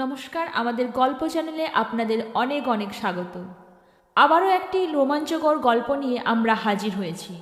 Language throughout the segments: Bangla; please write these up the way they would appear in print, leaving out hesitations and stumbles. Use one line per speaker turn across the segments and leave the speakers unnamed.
নমস্কার, আমাদের গল্প চ্যানেলে আপনাদের অনেক অনেক স্বাগত। আবারও একটি রোমাঞ্চকর গল্প নিয়ে আমরা হাজির হয়েছি।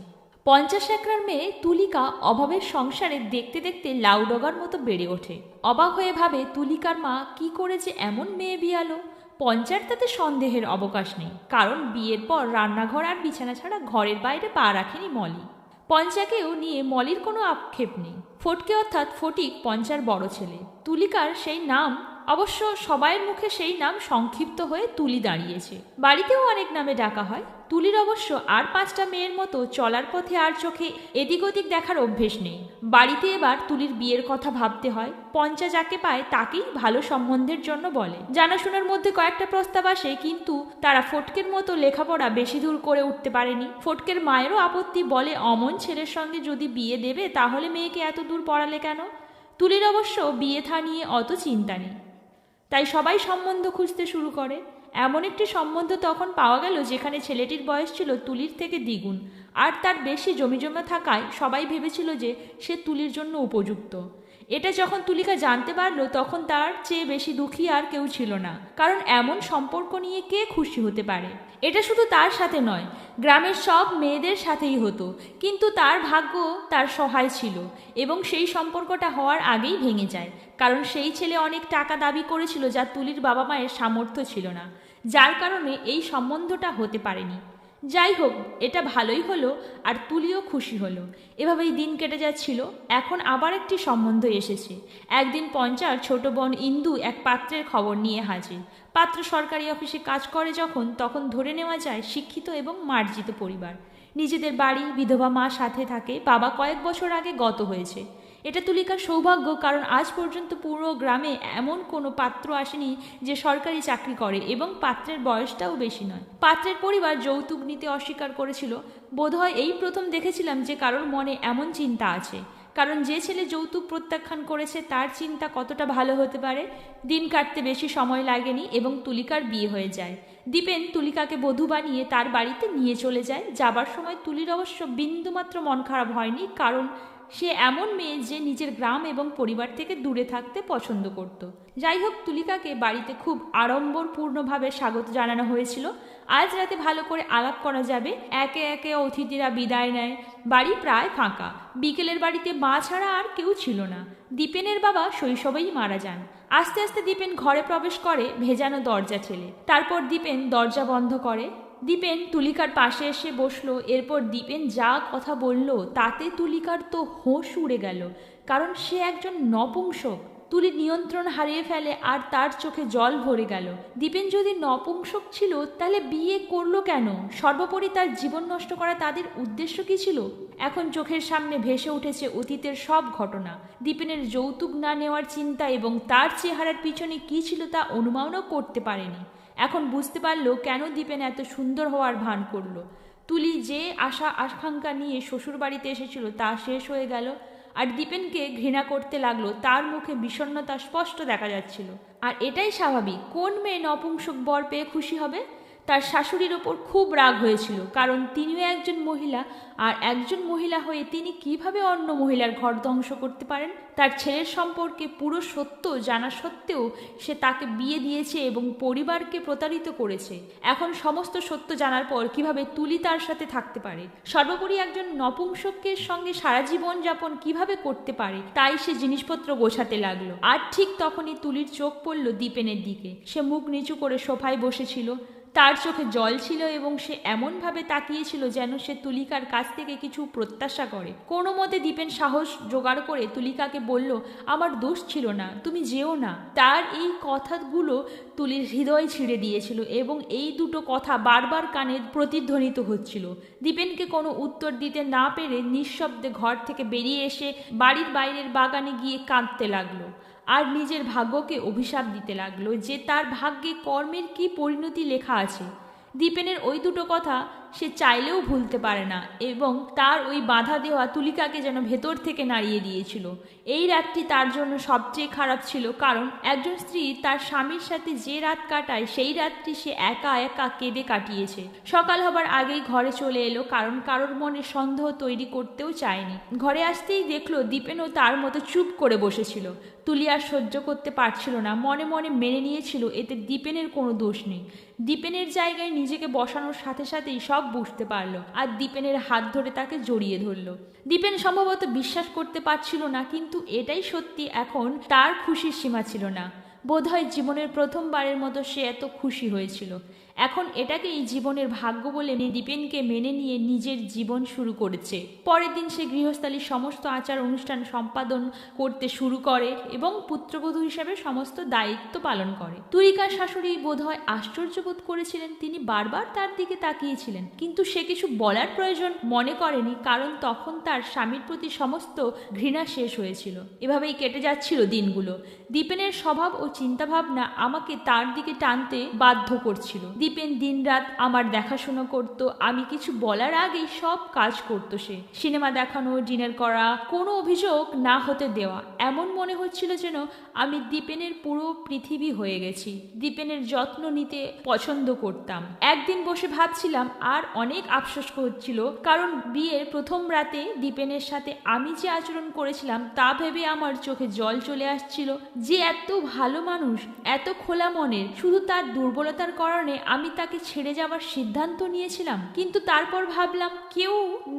50 একরার মেয়ে তুলিকা অভাবের সংসারে দেখতে দেখতে লাউডগার মতো বেড়ে ওঠে। অবাক হয়ে ভাবে তুলিকার মা কি করে যে এমন মেয়ে বিয়ালো। পঞ্চার তাতে সন্দেহের অবকাশ নেই, কারণ বিয়ের পর রান্নাঘর আর বিছানা ছাড়া ঘরের বাইরে পা রাখেনি মলি। পঞ্চাকেও নিয়ে মলির কোনো আক্ষেপ নেই। ফটকে অর্থাৎ ফটিক পঞ্চার বড় ছেলে। তুলিকার সেই নাম অবশ্য সবাইয়ের মুখে সেই নাম সংক্ষিপ্ত হয়ে তুলি দাঁড়িয়েছে। বাড়িতেও অনেক নামে ডাকা হয়। তুলির অবশ্য আর 5টা মেয়ের মতো চলার পথে আর চোখে এদিক ওদিক দেখার অভ্যেস নেই। বাড়িতে এবার তুলির বিয়ের কথা ভাবতে হয়। পঞ্চা যাকে পায় তাকেই ভালো সম্বন্ধের জন্য বলে। জানাশোনার মধ্যে কয়েকটা প্রস্তাব আসে, কিন্তু তারা ফটকের মতো লেখাপড়া বেশি দূর করে উঠতে পারেনি। ফটকের মায়েরও আপত্তি, বলে অমন ছেলের সঙ্গে যদি বিয়ে দেবে তাহলে মেয়েকে এত দূর পড়ালে কেন। তুলির অবশ্য বিয়ে থা নিয়ে অত চিন্তা নেই, তাই সবাই সম্বন্ধ খুঁজতে শুরু করে। এমন একটি সম্বন্ধ তখন পাওয়া গেল যেখানে ছেলেটির বয়স ছিল তুলির থেকে দ্বিগুণ, আর তার বেশি জমিজমা থাকায় সবাই ভেবেছিল যে সে তুলির জন্য উপযুক্ত। এটা যখন তুলিকা জানতে পারলো তখন তার চেয়ে বেশি দুঃখী আর কেউ ছিল না, কারণ এমন সম্পর্ক নিয়ে কে খুশি হতে পারে। এটা শুধু তার সাথে নয়, গ্রামের সব মেয়েদের সাথেই হতো, কিন্তু তার ভাগ্য তার সহায় ছিল এবং সেই সম্পর্কটা হওয়ার আগেই ভেঙে যায়, কারণ সেই ছেলে অনেক টাকা দাবি করেছিল যা তুলির বাবা মায়ের সামর্থ্য ছিল না, যার কারণে এই সম্বন্ধটা হতে পারেনি। যাই হোক, এটা ভালোই হলো আর তুলিও খুশি হলো। এভাবেই দিন কেটে যাচ্ছিল। এখন আবার একটি সম্বন্ধ এসেছে। একদিন পঞ্চার ছোট বোন ইন্দু এক পাত্রের খবর নিয়ে হাজির। পাত্র সরকারি অফিসে কাজ করে তখন ধরে নেওয়া যায় শিক্ষিত এবং মার্জিত পরিবার। নিজেদের বাড়ি, বিধবা মা সাথে থাকে, বাবা কয়েক বছর আগে গত হয়েছে। এটা তুলিকার সৌভাগ্য, কারণ আজ পর্যন্ত পুরো গ্রামে এমন কোনো পাত্র আসেনি যে সরকারি চাকরি করে এবং পাত্রের বয়সটাও বেশি নয়। পাত্রের পরিবার যৌতুক নিতে অস্বীকার করেছিল। বোধহয় এই প্রথম দেখেছিলাম যে কারোর মনে এমন চিন্তা আছে, কারণ যে ছেলে যৌতুক প্রত্যাখ্যান করেছে তার চিন্তা কতটা ভালো হতে পারে। দিন কাটতে বেশি সময় লাগেনি এবং তুলিকার বিয়ে হয়ে যায়। দীপেন তুলিকাকে বধূ বানিয়ে তার বাড়িতে নিয়ে চলে যায়। যাবার সময় তুলির অবশ্য বিন্দুমাত্র মন খারাপ হয়নি, কারণ সে এমন মেয়ে যে নিজের গ্রাম এবং পরিবার থেকে দূরে থাকতে পছন্দ করত। যাই হোক, তুলিকাকে বাড়িতে খুব আড়ম্বরপূর্ণভাবে স্বাগত জানানো হয়েছিল। আজ রাতে ভালো করে আলাপ করা যাবে। একে একে অতিথিরা বিদায় নেয়। বাড়ি প্রায় ফাঁকা। বিকেলের বাড়িতে মা ছাড়া আর কেউ ছিল না। দীপেনের বাবা শৈশবেই মারা যান। আস্তে আস্তে দীপেন ঘরে প্রবেশ করে ভেজানো দরজা ঠেলে। তারপর দীপেন দরজা বন্ধ করে। দীপেন তুলিকার পাশে এসে বসলো। এরপর দীপেন যা কথা বলল তাতে তুলিকার তো হোশ উড়ে গেল, কারণ সে একজন নপুংসক। তুলি নিয়ন্ত্রণ হারিয়ে ফেলে আর তার চোখে জল ভরে গেল। দীপেন যদি নপুংসক ছিল তাহলে বিয়ে করলো কেন? সর্বোপরি তার জীবন নষ্ট করা তাদের উদ্দেশ্য কি ছিল? এখন চোখের সামনে ভেসে উঠেছে অতীতের সব ঘটনা। দীপেনের যৌতুক না নেওয়ার চিন্তা এবং তার চেহারার পিছনে কি ছিল তা অনুমানও করতে পারেনি। এখন বুঝতে পারল কেন দীপেন এত সুন্দর হওয়ার ভান করল। তুলি যে আশা আকাঙ্ক্ষা নিয়ে শ্বশুর বাড়িতে এসেছিল তা শেষ হয়ে গেল, আর দীপেনকে ঘৃণা করতে লাগলো। তার মুখে বিষণ্ণতা স্পষ্ট দেখা যাচ্ছিল। আর এটাই স্বাভাবিক। কোন মেয়ে নপুংসক বর পেয়ে খুশি হবে? তার শাশুড়ির ওপর খুব রাগ হয়েছিল, কারণ তিনিও একজন মহিলা, আর একজন মহিলা হয়ে তিনি কিভাবে অন্য মহিলার ঘর ধ্বংস করতে পারেন? তার ছেলের সম্পর্কে পুরো সত্য জানা সত্ত্বেও সে তাকে বিয়ে দিয়েছে এবং পরিবারকে প্রতারিত করেছে। এখন সমস্ত সত্য জানার পর কিভাবে তুলি তার সাথে থাকতে পারে? সর্বোপরি একজন নপুংসকের সঙ্গে সারা জীবন যাপন কিভাবে করতে পারে? তাই সে জিনিসপত্র গোছাতে লাগলো। আর ঠিক তখনই তুলির চোখ পড়ল দীপেনের দিকে। সে মুখ নিচু করে সোফায় বসেছিল। তার চোখে জল ছিল এবং সে এমনভাবে তাকিয়েছিল যেন সে তুলিকার কাছ থেকে কিছু প্রত্যাশা করে। কোনো মতে দীপেন সাহস জোগাড় করে তুলিকাকে বলল, আমার দোষ ছিল না, তুমি যেও না। তার এই কথাগুলো তুলির হৃদয় ছিঁড়ে দিয়েছিল এবং এই দুটো কথা বারবার কানে প্রতিধ্বনিত হচ্ছিল। দীপেনকে কোনো উত্তর দিতে না পেরে নিঃশব্দে ঘর থেকে বেরিয়ে এসে বাড়ির বাইরের বাগানে গিয়ে কাঁদতে লাগলো আর নিজের ভাগ্যকে অভিশাপ দিতে লাগলো যে তার ভাগ্যে কর্মের কি পরিণতি লেখা আছে। দীপেনের ওই দুটো কথা সে চাইলেও ভুলতে পারে না এবং তার ওই বাধা দেওয়া তুলিকাকে যেন ভেতর থেকে নাড়িয়ে দিয়েছিল। এই রাতটি তার জন্য সবচেয়ে খারাপ ছিল, কারণ একজন স্ত্রী তার স্বামীর সাথে যে রাত কাটায় সেই রাতটি সে একা একা কেঁদে কাটিয়েছে। সকাল হবার আগেই ঘরে চলে এলো, কারণ কারোর মনে সন্দেহ তৈরি করতেও চায়নি। ঘরে আসতেই দেখলো দীপেনও তার মতো চুপ করে বসেছিল। তুলি আর সহ্য করতে পারছিল না, মনে মনে মেনে নিয়েছিল এতে দীপেনের কোনো দোষ নেই। দীপেনের জায়গায় নিজেকে বসানোর সাথে সাথেই সব বুঝতে পারলো আর দীপেনের হাত ধরে তাকে জড়িয়ে ধরলো। দীপেন সম্ভবত বিশ্বাস করতে পারছিল না, কিন্তু এটাই সত্যি। এখন তার খুশির সীমা ছিল না। বোধহয় জীবনের প্রথমবারের মতো সে এত খুশি হয়েছিল। এখন এটাকেই জীবনের ভাগ্য বলে দীপেনকে মেনে নিয়ে নিজের জীবন শুরু করেছে। পরের দিন সে গৃহস্থালির সমস্ত আচার অনুষ্ঠান সম্পাদন করতে শুরু করে এবং পুত্রবধূ হিসেবে সমস্ত দায়িত্ব পালন করে। তুলিকার শাশুড়ি বোধহয় আশ্চর্য বোধ করেছিলেন। তিনি বারবার তার দিকে তাকিয়েছিলেন, কিন্তু সে কিছু বলার প্রয়োজন মনে করেনি, কারণ তখন তার স্বামীর প্রতি সমস্ত ঘৃণা শেষ হয়েছিল। এভাবেই কেটে যাচ্ছিল দিনগুলো। দীপেনের স্বভাব ও চিন্তাভাবনা আমাকে তার দিকে টানতে বাধ্য করছিল। দীপেন দিনরাত আমার দেখাশোনা করত। আমি কিছু বলার আগেই সব কাজ করত সে। সিনেমা দেখানো, ডিনার করা, কোনো অভিযোগ না হতে দেওয়া। এমন মনে হচ্ছিল যেন আমি দীপেনের পুরো পৃথিবী হয়ে গেছি। দীপেনের যত্ন নিতে পছন্দ করতাম। একদিন বসে ভাবছিলাম আর অনেক আফসোস হচ্ছিল, কারণ বিয়ের প্রথম রাতে দীপেনের সাথে আমি যে আচরণ করেছিলাম তা ভেবে আমার চোখে জল চলে আসছিল। যে এত ভালো মানুষ, এত খোলা মনের, শুধু তার দুর্বলতার কারণে আমি তাকে ছেড়ে যাওয়ার সিদ্ধান্ত নিয়েছিলাম। কিন্তু তারপর ভাবলাম কেউ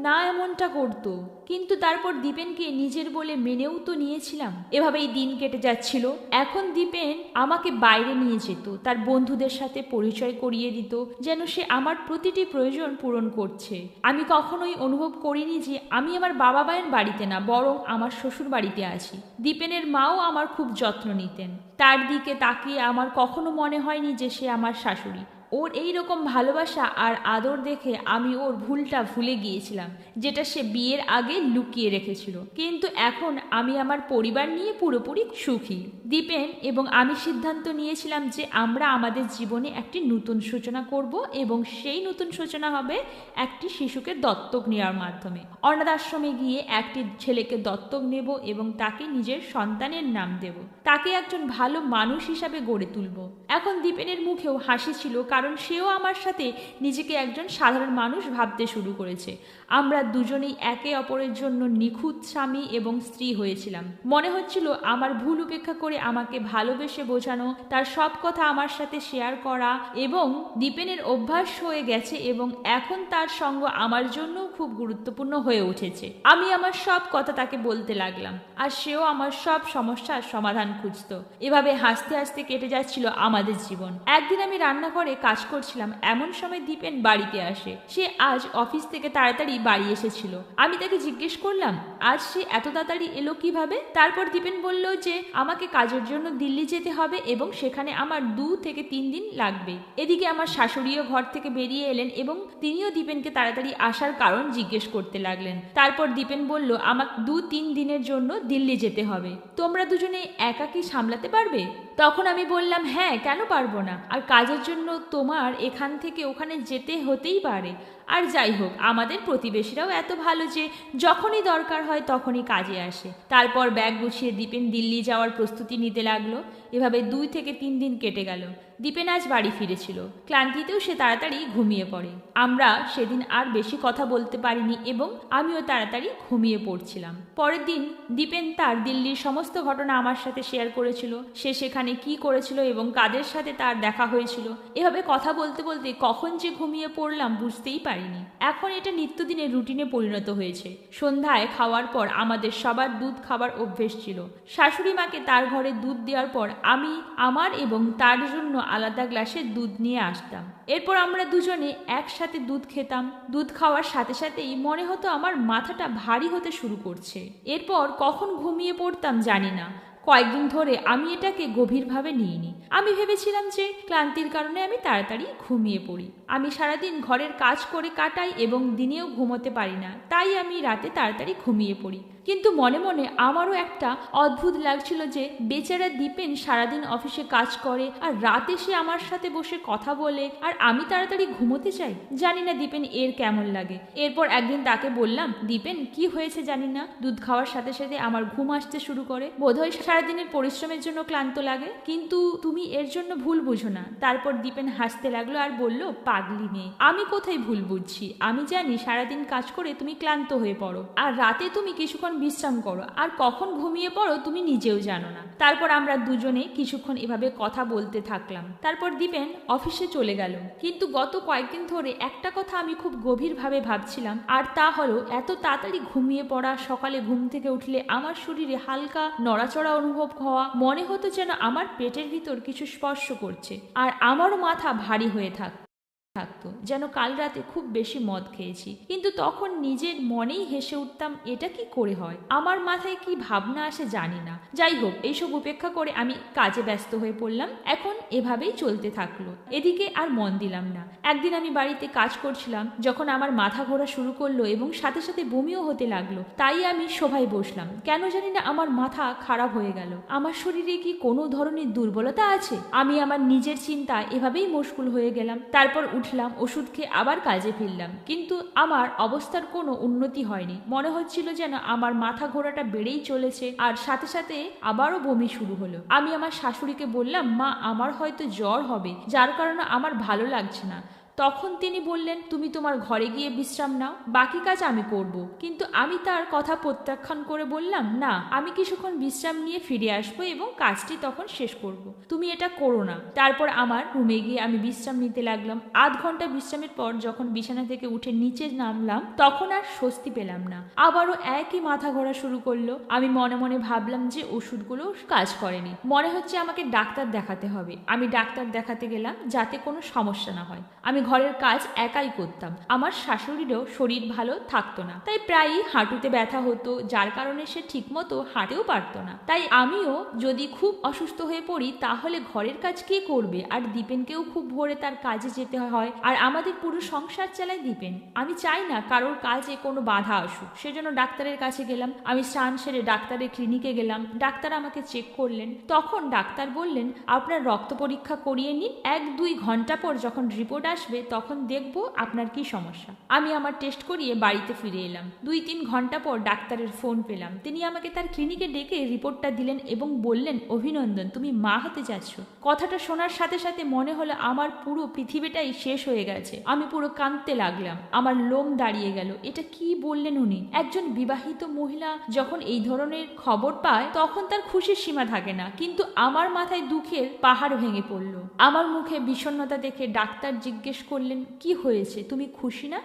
না এমনটা করতো। কিন্তু তারপর দীপেনকে নিজের বলে মেনেও তো নিয়েছিলাম। এভাবেই দিন কেটে যাচ্ছিল। এখন দীপেন আমাকে বাইরে নিয়ে যেত, তার বন্ধুদের সাথে পরিচয় করিয়ে দিত, যেন সে আমার প্রতিটি প্রয়োজন পূরণ করছে। আমি কখনোই অনুভব করিনি যে আমি আমার বাবা মায়ের বাড়িতে না, বরং আমার শ্বশুর বাড়িতে আছি। দীপেনের মাও আমার খুব যত্ন নিতেন। তার দিকে তাকিয়ে আমার কখনো মনে হয়নি যে সে আমার শাশুড়ি। ওর এই রকম ভালোবাসা আর আদর দেখে আমি ওর ভুলটা ভুলে গিয়েছিলাম, যেটা সে বিয়ের আগে লুকিয়ে রেখেছিল। কিন্তু এখন আমি আমার পরিবার নিয়ে পুরোপুরি সুখী। দীপেন এবং আমি সিদ্ধান্ত নিয়েছিলাম যে আমরা আমাদের জীবনে একটি নতুন সূচনা করব এবং সেই নতুন সূচনা হবে একটি শিশুকে দত্তক নেওয়ার মাধ্যমে। অনাথ আশ্রমে গিয়ে একটি ছেলেকে দত্তক নেব এবং তাকে নিজের সন্তানের নাম দেব। তাকে একজন ভালো মানুষ হিসাবে গড়ে তুলব। এখন দীপেনের মুখেও হাসি ছিল, কারণ সেও আমার সাথে নিজেকে একজন সাধারণ মানুষ ভাবতে শুরু করেছে। আমরা দুজনেই একে অপরের জন্য নিখুঁত স্বামী এবং স্ত্রী হয়েছিলাম। মনে হচ্ছিল আমার ভুল উপেক্ষা করে আমাকে ভালোবেসে বোঝানো, তার সব কথা আমার সাথে শেয়ার করা এবং দীপেনের অভ্যাস হয়ে গেছে এবং এখন তার সঙ্গ আমার জন্য খুব গুরুত্বপূর্ণ হয়ে উঠেছে। আমি আমার সব কথা তাকে বলতে লাগলাম আর সেও আমার সব সমস্যার সমাধান খুঁজত। এভাবে হাসতে হাসতে কেটে যাচ্ছিল আমাদের জীবন। একদিন আমি রান্নাঘরে কাজ করছিলাম, এমন সময় দীপেন বাড়িতে আসে। সে আজ অফিস থেকে তাড়াতাড়ি বাড়ি এসেছিল। আমি তাকে জিজ্ঞেস করলাম আজ সে এত তাড়াতাড়ি এলো কিভাবে। তারপর দীপেন বলল যে আমাকে কাজের জন্য দিল্লি যেতে হবে এবং সেখানে আমার 2 থেকে 3 দিন লাগবে। এদিকে আমার শাশুড়িও ঘর থেকে বেরিয়ে এলেন এবং তিনিও দীপেনকে তাড়াতাড়ি আসার কারণ জিজ্ঞেস করতে লাগলেন। তারপর দীপেন বলল আমাকে 2-3 দিনের জন্য দিল্লি যেতে হবে। তোমরা দুজনে একা কি সামলাতে পারবে? তখন আমি বললাম হ্যাঁ, কেন পারবো না। আর কাজের জন্য তোমার এখান থেকে ওখানে যেতে হতেই পারে। আর যাই হোক, আমাদের প্রতিবেশীরাও এত ভালো যে যখনই দরকার হয় তখনই কাজে আসে। তারপর ব্যাগ গুছিয়ে দীপেন দিল্লি যাওয়ার প্রস্তুতি নিতে লাগলো। এভাবে 2 থেকে 3 দিন কেটে গেল। দীপেন আজ বাড়ি ফিরেছিল। ক্লান্তিতেও সে তাড়াতাড়ি ঘুমিয়ে পড়ে। আমরা সেদিন আর বেশি কথা বলতে পারিনি এবং আমিও তাড়াতাড়ি ঘুমিয়ে পড়ছিলাম। পরের দিন দীপেন তার দিল্লির সমস্ত ঘটনা আমার সাথে শেয়ার করেছিল। সে সেখানে কি করেছিল এবং কাদের সাথে তার দেখা হয়েছিল। এভাবে কথা বলতে বলতে কখন যে ঘুমিয়ে পড়লাম বুঝতেই পারিনি। এখন এটা নিত্যদিনের রুটিনে পরিণত হয়েছে। সন্ধ্যায় খাওয়ার পর আমাদের সবার দুধ খাবার অভ্যেস ছিল। শাশুড়ি মাকে তার ঘরে দুধ দেওয়ার পর আমি আমার এবং তার জন্য আলাদা গ্লাসে দুধ নিয়ে আসতাম। এরপর আমরা দুজনে একসাথে দুধ খেতাম। দুধ খাওয়ার সাথে সাথেই মনে হতো আমার মাথাটা ভারী হতে শুরু করছে। এরপর কখন ঘুমিয়ে পড়তাম জানি না। কয়েকদিন ধরে আমি এটাকে গভীরভাবে নিইনি। আমি ভেবেছিলাম যে ক্লান্তির কারণে আমি তাড়াতাড়ি ঘুমিয়ে পড়ি। আমি সারাদিন ঘরের কাজ করে কাটাই এবং দিনেও ঘুমোতে পারি না, তাই আমি রাতে তাড়াতাড়ি ঘুমিয়ে পড়ি। কিন্তু মনে মনে আমারও একটা অদ্ভুত লাগছিল যে বেচারা দীপেন সারাদিন অফিসে কাজ করে আর রাতে সে আমার সাথে বসে কথা বলে আর আমি তাড়াতাড়ি ঘুমোতে চাই। জানি না দীপেন এর কেমন লাগে। এরপর একদিন তাকে বললাম, দীপেন কি হয়েছে জানি না, দুধ খাওয়ার সাথে সাথে আমার ঘুম আসতে শুরু করে, বোধহয় সারাদিনের পরিশ্রমের জন্য ক্লান্ত লাগে, কিন্তু তুমি এর জন্য ভুল বুঝো না। তারপর দীপেন হাসতে লাগলো আর বলল, পাগলি মেয়ে, আমি কোথায় ভুল বুঝছি? আমি জানি সারাদিন কাজ করে তুমি ক্লান্ত হয়ে পড়ো আর রাতে তুমি কিছুক্ষণ বিশ্রাম করো, আর কখন ঘুমিয়ে পড়ো তুমি নিজেও জানো না। তারপর আমরা দুজনে কিছুক্ষণ এভাবে কথা বলতে থাকলাম। তারপর দীপেন অফিসে চলে গেল। কিন্তু গত কয়েকদিন ধরে একটা কথা আমি খুব গভীরভাবে ভাবছিলাম, আর তা হলো এত তাড়াতাড়ি ঘুমিয়ে পড়া, সকালে ঘুম থেকে উঠলে আমার শরীরে হালকা নড়াচড়া অনুভব হওয়া, মনে হতো যেন আমার পেটের ভিতর কিছু স্পর্শ করছে, আর আমারও মাথা ভারী হয়ে থাকতো, যেন কাল রাতে খুব বেশি মদ খেয়েছি। কিন্তু তখন নিজের মনেই হেসে উঠতাম, এটা কি করে হয়, আমার মাথায় কি ভাবনা আসে জানি না। যাই হোক, এইসব উপেক্ষা করে আমি কাজে ব্যস্ত হয়ে পড়লাম। এখন এভাবেই চলতে থাকলো, এদিকে আর মন দিলাম না। একদিন আমি বাড়িতে কাজ করছিলাম, যখন আমার মাথা ঘোরা শুরু করলো এবং সাথে সাথে বমিও হতে লাগলো। তাই আমি সভায় বসলাম। কেন জানি না আমার মাথা খারাপ হয়ে গেল। আমার শরীরে কি কোনো ধরনের দুর্বলতা আছে? আমি আমার নিজের চিন্তা এভাবেই মশগুল হয়ে গেলাম। তারপর উঠলাম, ওষুধ খেয়ে আবার কাজে ফিরলাম। কিন্তু আমার অবস্থার কোনো উন্নতি হয়নি। মনে হচ্ছিল যেন আমার মাথা ঘোরাটা বেড়েই চলেছে, আর সাথে সাথে আবারও বমি শুরু হলো। আমি আমার শাশুড়িকে বললাম, মা, আমার হয়তো জ্বর হবে, যার কারণে আমার ভালো লাগছে না। তখন তিনি বললেন, তুমি তোমার ঘরে গিয়ে বিশ্রাম নাও, বাকি কাজ আমি করব। কিন্তু আমি তার কথা প্রত্যাখ্যান করে বললাম, না, আমি কিছুক্ষণ বিশ্রাম নিয়ে ফিরে আসবো এবং কাজটি তখন শেষ করব, তুমি এটা করো না। তারপর আমার রুমে গিয়ে আমি বিশ্রাম নিতে লাগলাম। আধ ঘন্টা বিশ্রামের পর যখন বিছানা থেকে উঠে নিচে নামলাম, তখন আর স্বস্তি পেলাম না। আবারও একই মাথা ঘোরা শুরু করলো। আমি মনে মনে ভাবলাম যে ওষুধগুলো কাজ করেনি, মনে হচ্ছে আমাকে ডাক্তার দেখাতে হবে। আমি ডাক্তার দেখাতে গেলাম যাতে কোনো সমস্যা না হয়। আমি ঘরের কাজ একাই করতাম। আমার শাশুড়িরও শরীর ভালো থাকতো না, তাই প্রায়ই হাঁটুতে ব্যথা হতো, যার কারণে সে ঠিকমতো হাঁটেও পারতো না। তাই আমিও যদি খুব অসুস্থ হয়ে পড়ি তাহলে ঘরের কাজ কে করবে? আর দীপেনকেও খুব ভোরে তার কাজে যেতে হয়, আর আমাদের পুরো সংসার চালায় দীপেন। আমি চাই না কারোর কাজে কোনো বাধা আসুক, সেজন্য ডাক্তারের কাছে গেলাম। আমি স্নান সেরে ডাক্তারের ক্লিনিকে গেলাম। ডাক্তার আমাকে চেক করলেন। তখন ডাক্তার বললেন, আপনার রক্ত পরীক্ষা করিয়ে নিন, 1-2 ঘন্টা পর যখন রিপোর্ট আসবে তখন দেখব আপনার কি সমস্যা। আমি আমার টেস্ট করিয়ে বাড়িতে ফিরে এলাম। 2-3 ঘন্টা পর ডাক্তারের ফোন পেলাম। তিনি আমাকে তার ক্লিনিকে ডেকে রিপোর্টটা দিলেন এবং বললেন, অভিনন্দন, তুমি মা হতে যাচ্ছ। কথাটা শোনার সাথে সাথে মনে হলো আমার পুরো পৃথিবীটাই শেষ হয়ে গেছে। আমি পুরো কাঁদতে লাগলাম, আমার লোম দাঁড়িয়ে গেল। এটা কি বললেন উনি? একজন বিবাহিত মহিলা যখন এই ধরনের খবর পায় তখন তার খুশির সীমা থাকে না, কিন্তু আমার মাথায় দুঃখের পাহাড় ভেঙে পড়ল। আমার মুখে বিষণ্ণতা দেখে ডাক্তার জিজ্ঞেস করলেন, কি হয়েছে, তুমি খুশি না?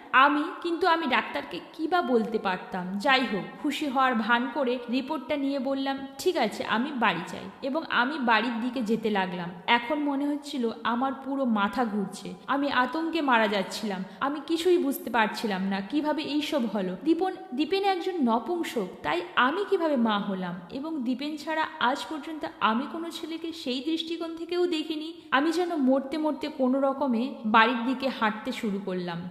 আমি ডাক্তারকে কি বা বলতে পারতাম। যাই হোক, খুশি হওয়ার ভান করে রিপোর্টটা নিয়ে বললাম, ঠিক আছে, আমি বাড়ি যাই। এবং আমি বাড়ির দিকে যেতে লাগলাম। এখন মনে হচ্ছিল আমার পুরো মাথা ঘুরছে। আমি আতঙ্কে মারা যাচ্ছিলাম। আমি কিছুই বুঝতে পারছিলাম না কিভাবে এইসব হলো। দীপেন একজন নপুংসক, তাই আমি কিভাবে মা হলাম? এবং দীপেন ছাড়া আজ পর্যন্ত আমি কোনো ছেলেকে সেই দৃষ্টিকোণ থেকেও দেখিনি। আমি যেন মরতে মরতে কোনো রকমে বাড়ির দিকে হাঁটতে শুরু করলাম।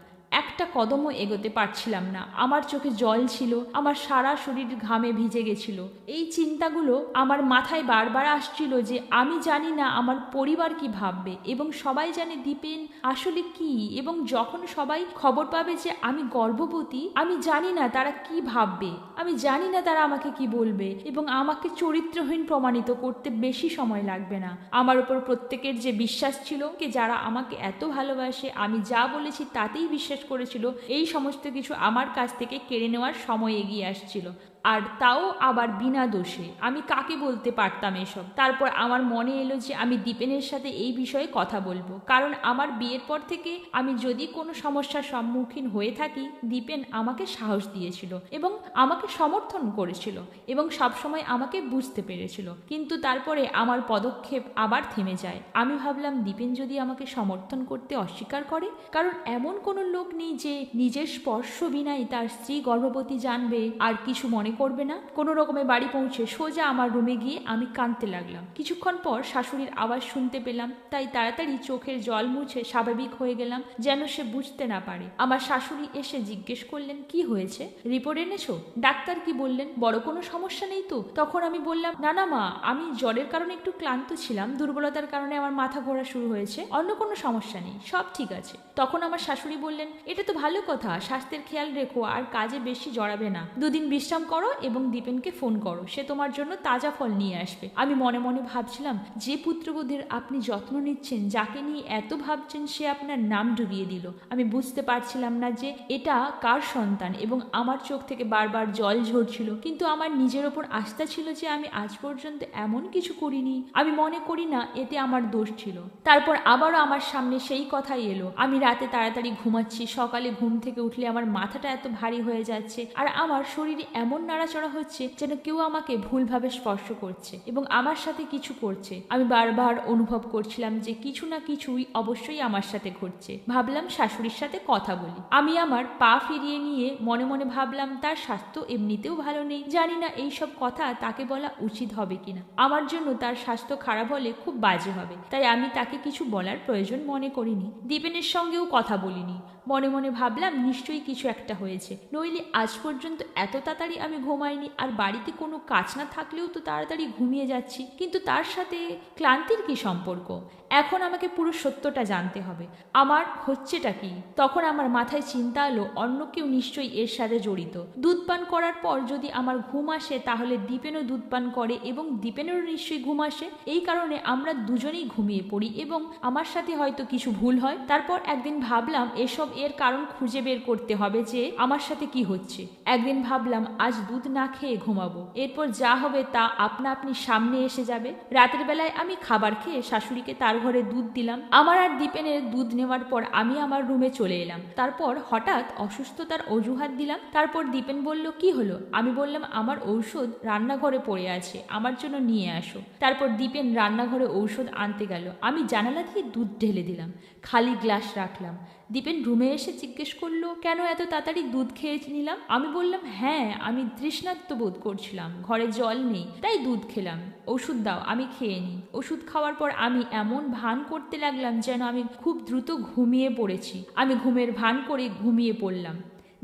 একটা কদমও এগোতে পারছিলাম না। আমার চোখে জল ছিল, আমার সারা শরীর ঘামে ভিজে গেছিল। এই চিন্তাগুলো আমার মাথায় বারবার আসছিল যে আমি জানি না আমার পরিবার কি ভাববে, এবং সবাই জানে দীপেন আসলে কি। এবং যখন সবাই খবর পাবে যে আমি গর্ভবতী, আমি জানি না তারা কি ভাববে, আমি জানি না তারা আমাকে কি বলবে, এবং আমাকে চরিত্রহীন প্রমাণিত করতে বেশি সময় লাগবে না। আমার উপর প্রত্যেকের যে বিশ্বাস ছিল, কে যারা আমাকে এত ভালোবাসে, আমি যা বলেছি তাতেই বিশ্বাস করেছিল, এই সমস্ত কিছু আমার কাছ থেকে কেড়ে নেওয়ার সময় এগিয়ে আসছিল। আর তাও আবার বিনা দোষে। আমি কাকে বলতে পারতাম এসব? তারপর আমার মনে এলো যে আমি দীপেনের সাথে এই বিষয়ে কথা বলবো, কারণ আমার বিয়ের পর থেকে আমি যদি কোনো সমস্যার সম্মুখীন হয়ে থাকি, দীপেন আমাকে সাহস দিয়েছিল এবং আমাকে সমর্থন করেছিল এবং সবসময় আমাকে বুঝতে পেরেছিল। কিন্তু তারপরে আমার পদক্ষেপ আবার থেমে যায়। আমি ভাবলাম, দীপেন যদি আমাকে সমর্থন করতে অস্বীকার করে, কারণ এমন কোনো লোক নেই যে নিজের স্পর্শ বিনাই তার স্ত্রী গর্ভবতী জানবে আর কিছু মনে মনে করবে না। কোনো রকমে বাড়ি পৌঁছে সোজা আমার রুমে গিয়ে আমি কাঁদতে লাগলাম। কিছুক্ষণ পর শাশুড়ির আওয়াজ শুনতে পেলাম, তাই তাড়াতাড়ি চোখের জল মুছে স্বাভাবিক হয়ে গেলাম, যেন সে বুঝতে না পারে। আমার শাশুড়ি এসে জিজ্ঞেস করলেন, কি হয়েছে, রিপোর্ট এনেছো? ডাক্তার কি বললেন? বড় কোনো সমস্যা নেই তো? তখন আমি বললাম, না না মা, আমি জ্বরের কারণে একটু ক্লান্ত ছিলাম, দুর্বলতার কারণে আমার মাথা ঘোরা শুরু হয়েছে, অন্য কোনো সমস্যা নেই, সব ঠিক আছে। তখন আমার শাশুড়ি বললেন, এটা তো ভালো কথা, স্বাস্থ্যের খেয়াল রেখো আর কাজে বেশি জড়াবে না, দুদিন বিশ্রাম করো এবং দীপেনকে ফোন করো, সে তোমার জন্য তাজা ফল নিয়ে আসবে। আমি মনে মনে ভাবছিলাম, যে পুত্রবধূর আপনি যত্ন নিচ্ছেন, যাকে নিয়ে এত ভাবছেন, সে আপনার নাম ডুবিয়ে দিল। আমি বুঝতে পারছিলাম না যে এটা কার সন্তান এবং আমার চোখ থেকে বারবার জল ঝরছিল, কিন্তু আমার নিজের ওপর আস্থা ছিল যে আমি আজ পর্যন্ত এমন কিছু করিনি। আমি মনে করি না এতে আমার দোষ ছিল। তারপর আবারও আমার সামনে সেই কথাই এলো। আমি রাতে তাড়াতাড়ি ঘুমাচ্ছি, সকালে ঘুম থেকে উঠলে আমার মাথাটা এত ভারী হয়ে যাচ্ছে আর আমার শরীরে এমন নাড়াচড়া হচ্ছে যেন কেউ আমাকে ভুলভাবে স্পর্শ করছে এবং আমার সাথে কিছু করছে। আমি বারবার অনুভব করছিলাম যে কিছু না কিছুই অবশ্যই আমার সাথে ঘটছে। ভাবলাম শাশুড়ির সাথে কথা বলি। আমি আমার পা ফিরিয়ে নিয়ে মনে মনে ভাবলাম, তার স্বাস্থ্য এমনিতেও ভালো নেই, জানি না এইসব কথা তাকে বলা উচিত হবে কিনা। আমার জন্য তার স্বাস্থ্য খারাপ হলে খুব বাজে হবে, তাই আমি তাকে কিছু বলার প্রয়োজন মনে করিনি। দীপেনের সঙ্গেও কথা বলিনি। মনে মনে ভাবলাম নিশ্চয়ই কিছু একটা হয়েছে, নইলে আজ পর্যন্ত এত তাড়াতাড়ি আমি ঘুমাইনি। আর বাড়িতে কোনো কাজ না থাকলেও তো তাড়াতাড়ি ঘুমিয়ে যাচ্ছি, কিন্তু তার সাথে ক্লান্তির কি সম্পর্ক? এখন আমাকে পুরো সত্যটা জানতে হবে, আমার হচ্ছেটা কি। তখন আমার মাথায় চিন্তা এলো, অন্য কেউ নিশ্চয়ই এর সাথে জড়িত। দুধ পান করার পর যদি আমার ঘুম আসে, তাহলে দীপেনও দুধ পান করে এবং দীপেনেরও নিশ্চয়ই ঘুম আসে। এই কারণে আমরা দুজনেই ঘুমিয়ে পড়ি এবং আমার সাথে হয়তো কিছু ভুল হয়। তারপর একদিন ভাবলাম এসব এর কারণ খুঁজে বের করতে হবে যে আমার সাথে কি হচ্ছে। একদিন ভাবলাম আজ দুধ না খেয়ে ঘুমাবো, এরপর যা হবে তা আপনা আপনি সামনে এসে যাবে। রাতের বেলায় আমি খাবার খেয়ে শাশুড়িকে তার ঘরে দুধ দিলাম। আমার আর দীপেনের দুধ নেওয়ার পর আমি আমার রুমে চলে এলাম। তারপর হঠাৎ অসুস্থতার অজুহাত দিলাম। তারপর দীপেন বলল, কি হলো? আমি বললাম, আমার ঔষধ রান্নাঘরে পড়ে আছে, আমার জন্য নিয়ে আসো। তারপর দীপেন রান্নাঘরে ঔষধ আনতে গেল। আমি জানালা দিয়ে দুধ ঢেলে দিলাম, খালি গ্লাস রাখলাম। দীপেন রুমে এসে জিজ্ঞেস করলো, কেন এত তাড়াতাড়ি দুধ খেয়ে নিলাম? আমি বললাম, হ্যাঁ, আমি তৃষ্ণার্ত বোধ করছিলাম, ঘরে জল নেই, তাই দুধ খেলাম। ওষুধ দাও, আমি খেয়ে নিই। ওষুধ খাওয়ার পর আমি এমন ভান করতে লাগলাম যেন আমি খুব দ্রুত ঘুমিয়ে পড়েছি। আমি ঘুমের ভান করে ঘুমিয়ে পড়লাম।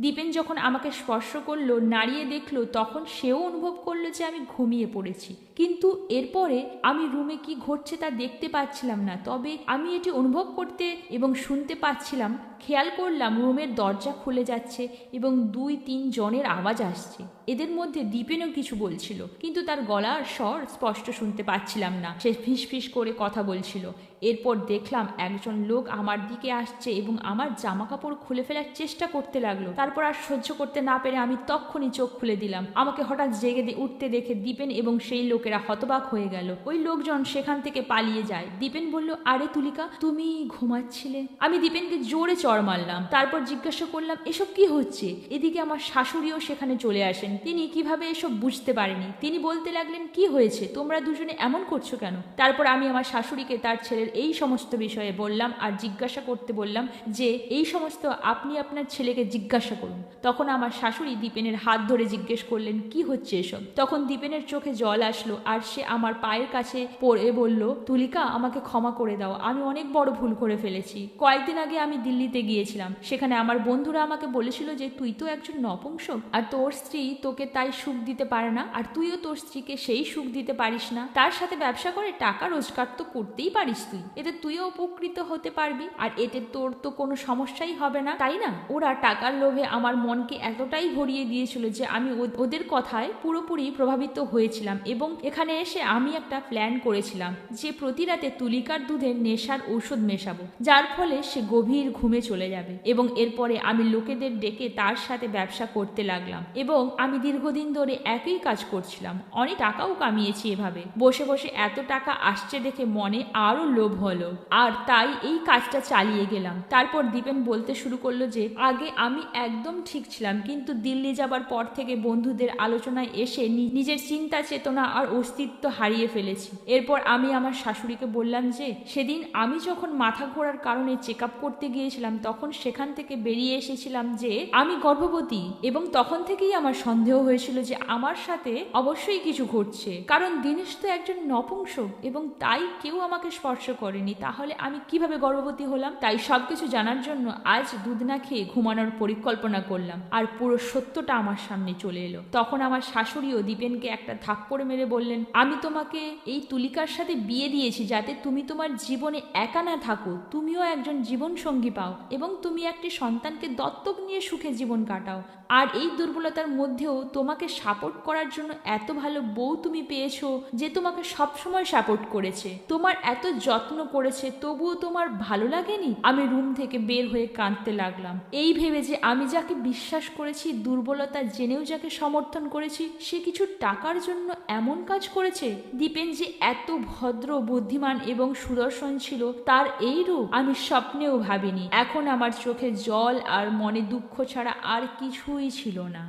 দীপেন যখন আমাকে স্পর্শ করলো, নাড়িয়ে দেখলো, তখন সেও অনুভব করলো যে আমি ঘুমিয়ে পড়েছি। কিন্তু এরপরে আমি রুমে কি ঘটছে তা দেখতে পাচ্ছিলাম না, তবে আমি এটি অনুভব করতে এবং শুনতে পাচ্ছিলাম। খেয়াল করলাম রুমের দরজা খুলে যাচ্ছে এবং 2-3 জনের আওয়াজ আসছে। এদের মধ্যে দীপেনও কিছু বলছিল, কিন্তু তার গলার স্বর স্পষ্ট শুনতে পাচ্ছিলাম না, সে ফিসফিস করে কথা বলছিল। এরপর দেখলাম একজন লোক আমার দিকে আসছে এবং আমার জামা কাপড় খুলে ফেলার চেষ্টা করতে লাগলো। তারপর আর সহ্য করতে না পেরে আমি তক্ষুনি চোখ খুলে দিলাম। আমাকে হঠাৎ জেগে উঠতে দেখে দীপেন এবং সেই লোকেরা হতবাক হয়ে গেল। ওই লোকজন সেখান থেকে পালিয়ে যায়। দীপেন বলল, আরে তুলিকা, তুমি ঘুমাচ্ছিলে? আমি দীপেনকে জোরে চড় মারলাম। তারপর জিজ্ঞাসা করলাম, এসব কি হচ্ছে? এদিকে আমার শাশুড়িও সেখানে চলে আসেন। তিনি কিভাবে এসব বুঝতে পারেনি। তিনি বলতে লাগলেন, কি হয়েছে, তোমরা দুজনে এমন করছো কেন? তারপর আমি আমার শাশুড়িকে তার ছেলের এই সমস্ত বিষয়ে বললাম আর জিজ্ঞাসা করতে বললাম যে এই সমস্ত আপনি আপনার ছেলেকে জিজ্ঞাসা করুন। তখন আমার শাশুড়ি দীপেনের হাত ধরে জিজ্ঞেস করলেন, কি হচ্ছে এসব? তখন দীপেনের চোখে জল আসলো আর সে আমার পায়ের কাছে পড়ে বলল, তুলিকা, আমাকে ক্ষমা করে দাও, আমি অনেক বড় ভুল করে ফেলেছি। কয়েকদিন আগে আমি দিল্লিতে গিয়েছিলাম, সেখানে আমার বন্ধুরা আমাকে বলেছিল যে তুই তো একজন নপুংসক আর তোর স্ত্রী তোকে তাই সুখ দিতে পারে না, আর তুইও তোর স্ত্রীকে সেই সুখ দিতে পারিস না। তার সাথে ব্যবসা করে টাকা রোজগার তো করতেই পারিস তুই, এতে তুইও উপকৃত হতে পারবি আর এতে তোর তো কোনো সমস্যাই হবে না, তাই না? ওরা টাকার লোভে আমার মনকে এতটাই ভরিয়ে দিয়েছিল যে আমি ওদের কথায় পুরোপুরি প্রভাবিত হয়েছিলাম এবং এখানে এসে আমি একটা প্ল্যান করেছিলাম যে প্রতি রাতে তুলিকার দুধে নেশার ঔষধ মেশাবো, যার ফলে সে গভীর ঘুমে চলে যাবে এবং এরপরে আমি লোকেদের ডেকে তার সাথে ব্যবসা করতে লাগলাম এবং আমি দীর্ঘদিন ধরে একই কাজ করছিলাম, অনেক টাকাও কামিয়েছি এভাবে। বসে বসে এত টাকা আসছে দেখে মনে আরো লোভ হলো আর তাই এই কাজটা চালিয়ে গেলাম। তারপর দীপেন বলতে শুরু করলো যে আগে আমি একদম ঠিক ছিলাম, কিন্তু দিল্লি যাবার পর থেকে বন্ধুদের আলোচনায় এসে নিজের চিন্তা চেতনা আর অস্তিত্ব হারিয়ে ফেলেছি। এরপর আমি আমার শাশুড়িকে বললাম যে সেদিন আমি যখন মাথা ঘোরার কারণে চেক আপ করতে গিয়েছিলাম তখন সেখান থেকে বেরিয়ে এসেছিলাম যে আমি গর্ভবতী এবং তখন থেকেই আমার সন্দেহ সন্দেহ হয়েছিল যে আমার সাথে অবশ্যই কিছু ঘটছে, কারণ দীনেশ তো একজন নপুংসক এবং তাই কেউ আমাকে স্পর্শ করেনি। তাহলে আমি কিভাবে গর্ভবতী হলাম? তাই সবকিছু জানার জন্য আজ দুধ না খেয়ে ঘুমানোর পরিকল্পনা করলাম, আর পুরো সত্যটা আমার সামনে চলে এলো। তখন আমার শাশুড়িও দীপেনকে একটা থাপ্পড় মেরে বললেন, আমি তোমাকে এই তুলিকার সাথে বিয়ে দিয়েছি যাতে তুমি তোমার জীবনে একা না থাকো, তুমিও একজন জীবন সঙ্গী পাও এবং তুমি একটি সন্তানকে দত্তক নিয়ে সুখে জীবন কাটাও। আর এই দুর্বলতার মধ্যেও তোমাকে সাপোর্ট করার জন্য এত ভালো বউ তুমি পেয়েছো যে তোমাকে সবসময় সাপোর্ট করেছে, তোমার এত যত্ন করেছে, তবুও তোমার ভালো লাগেনি? আমি রুম থেকে বের হয়ে কাঁদতে লাগলাম, এই ভেবে যে আমি যাকে বিশ্বাস করেছি, দুর্বলতা জেনেও যাকে সমর্থন করেছি, সে কিছু টাকার জন্য এমন কাজ করেছে। দীপেন যে এত ভদ্র, বুদ্ধিমান এবং সুদর্শন ছিল, তার এই রূপ আমি স্বপ্নেও ভাবিনি। এখন আমার চোখে জল আর মনে দুঃখ ছাড়া আর কিছুই ছিল না।